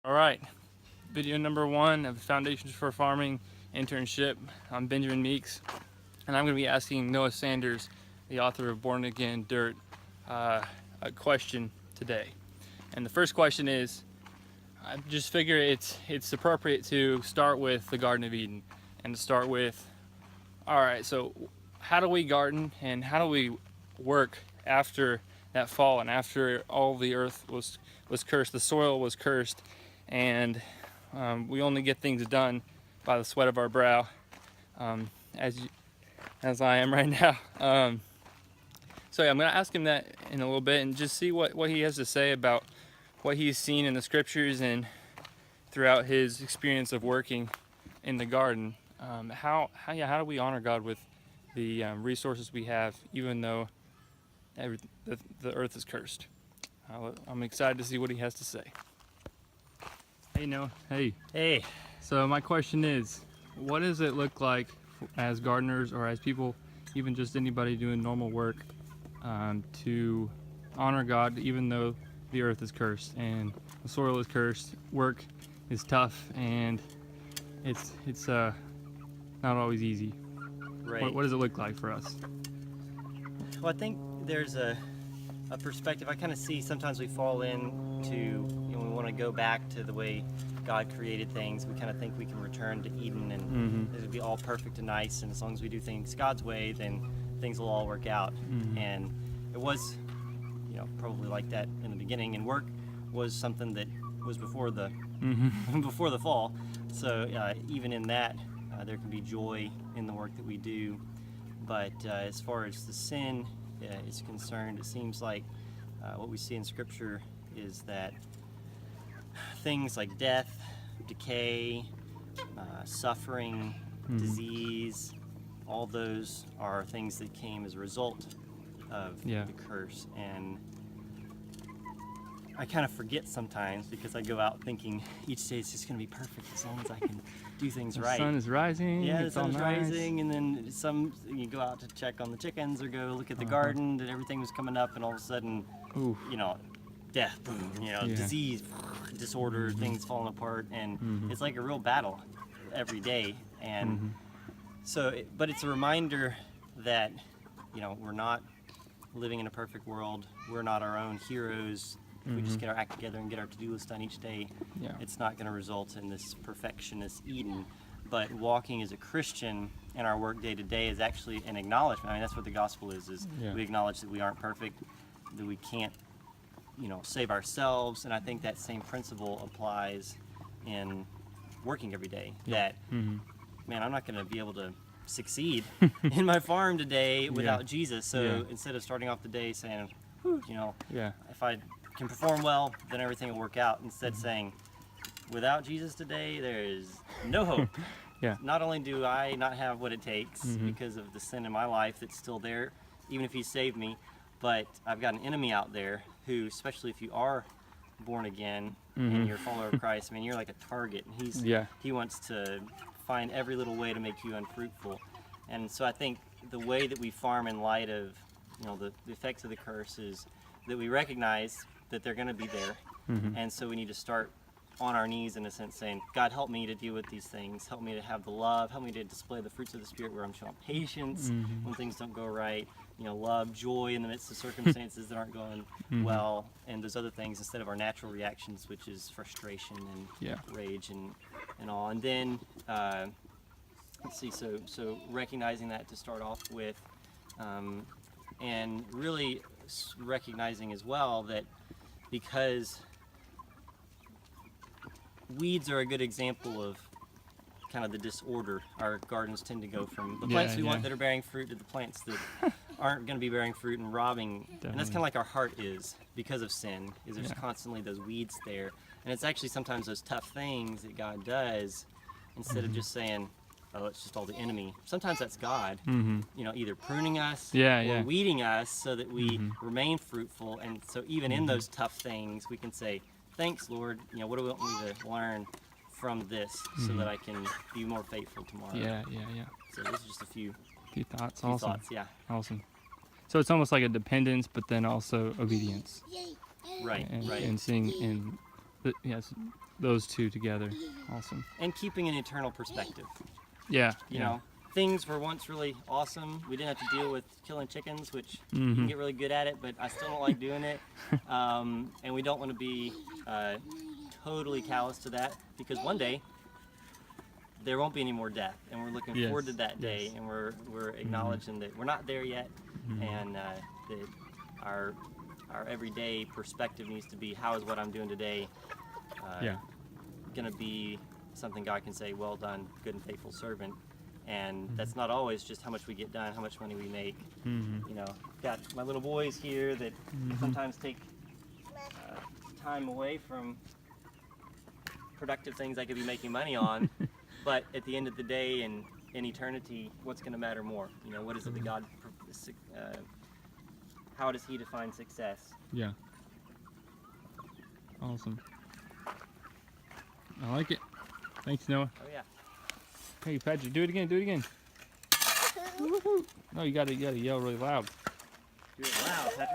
All right, video number 1 of the Foundations for Farming internship. I'm Benjamin Meeks, and I'm going to be asking Noah Sanders, the author of Born Again Dirt, a question today. And the first question is, I just figure it's appropriate to start with the Garden of Eden, and to start with, all right, so how do we garden and how do we work after that fall and after all the earth was cursed, the soil was cursed, and we only get things done by the sweat of our brow, as I am right now. So yeah, I'm going to ask him that in a little bit and just see what he has to say about what he's seen in the scriptures and throughout his experience of working in the garden. How do we honor God with the resources we have, even though the earth is cursed? I'm excited to see what he has to say. Hey, Noah. Hey. Hey. So my question is, what does it look like as gardeners or as people, even just anybody doing normal work, to honor God even though the earth is cursed and the soil is cursed, work is tough, and it's not always easy. Right. What does it look like for us? Well, I think there's a perspective I kind of see. Sometimes we fall into, we want to go back to the way God created things. We kind of think we can return to Eden and it'll be all perfect and nice, and as long as we do things God's way, then things will all work out. And it was, probably like that in the beginning, and work was something that was before the before the fall. So even in that, there can be joy in the work that we do. But as far as the sin is concerned, it seems like what we see in Scripture is that things like death, decay, suffering, disease, all those are things that came as a result of the curse. And I kind of forget sometimes, because I go out thinking each day is just going to be perfect as long as I can do things right. The sun is rising. Yeah, the it's sun all is nice. rising, and then you go out to check on the chickens or go look at the garden, and everything was coming up, and all of a sudden, death, disease, disorder, things falling apart, and it's like a real battle every day. And but it's a reminder that, we're not living in a perfect world. We're not our own heroes. If we just get our act together and get our to-do list done each day, it's not going to result in this perfectionist Eden. But walking as a Christian in our work day to day is actually an acknowledgement. I mean, that's what the gospel is we acknowledge that we aren't perfect, that we can't, save ourselves. And I think that same principle applies in working every day. That, man, I'm not going to be able to succeed in my farm today without Jesus. So instead of starting off the day saying, if I can perform well, then everything will work out. Instead saying, without Jesus today, there is no hope. Not only do I not have what it takes because of the sin in my life that's still there, even if He saved me, but I've got an enemy out there who, especially if you are born again and you're a follower of Christ, you're like a target. And he wants to find every little way to make you unfruitful. And so I think the way that we farm in light of the effects of the curse is that we recognize that they're going to be there, and so we need to start on our knees, in a sense, saying, God, help me to deal with these things. Help me to have the love. Help me to display the fruits of the Spirit, where I'm showing patience when things don't go right. Love, joy in the midst of circumstances that aren't going well, and those other things, instead of our natural reactions, which is frustration and rage and all. And then let's see. So recognizing that to start off with, and really recognizing as well that because weeds are a good example of kind of the disorder our gardens tend to go from the plants we want that are bearing fruit to the plants that aren't going to be bearing fruit and robbing. Definitely. And that's kind of like our heart is because of sin, is there's constantly those weeds there. And it's actually sometimes those tough things that God does, instead of just saying, oh, it's just all the enemy. Sometimes that's God, either pruning us or weeding us so that we remain fruitful. And so even in those tough things, we can say, thanks, Lord. What do you want me to learn from this so that I can be more faithful tomorrow? So those are just a few thoughts. Awesome. So it's almost like a dependence, but then also obedience. Right. And seeing, and those two together. Awesome. And keeping an eternal perspective. Yeah. You know, things were once really awesome. We didn't have to deal with killing chickens, which you Mm-hmm. can get really good at it, but I still don't like doing it. And we don't want to be totally callous to that, because one day there won't be any more death, and we're looking Yes, forward to that day, yes. and we're acknowledging that we're not there yet, Mm-hmm. and that our everyday perspective needs to be, how is what I'm doing today going to be something God can say, well done, good and faithful servant. And that's not always just how much we get done, how much money we make. Mm-hmm. You know, got my little boys here that sometimes take time away from productive things I could be making money on. But at the end of the day, and in eternity, what's going to matter more? You know, what is it that God, how does He define success? Yeah. Awesome. I like it. Thanks, Noah. Oh yeah. Hey, Patrick, do it again. Do it again. No, you gotta yell really loud. Do it loud, Patrick.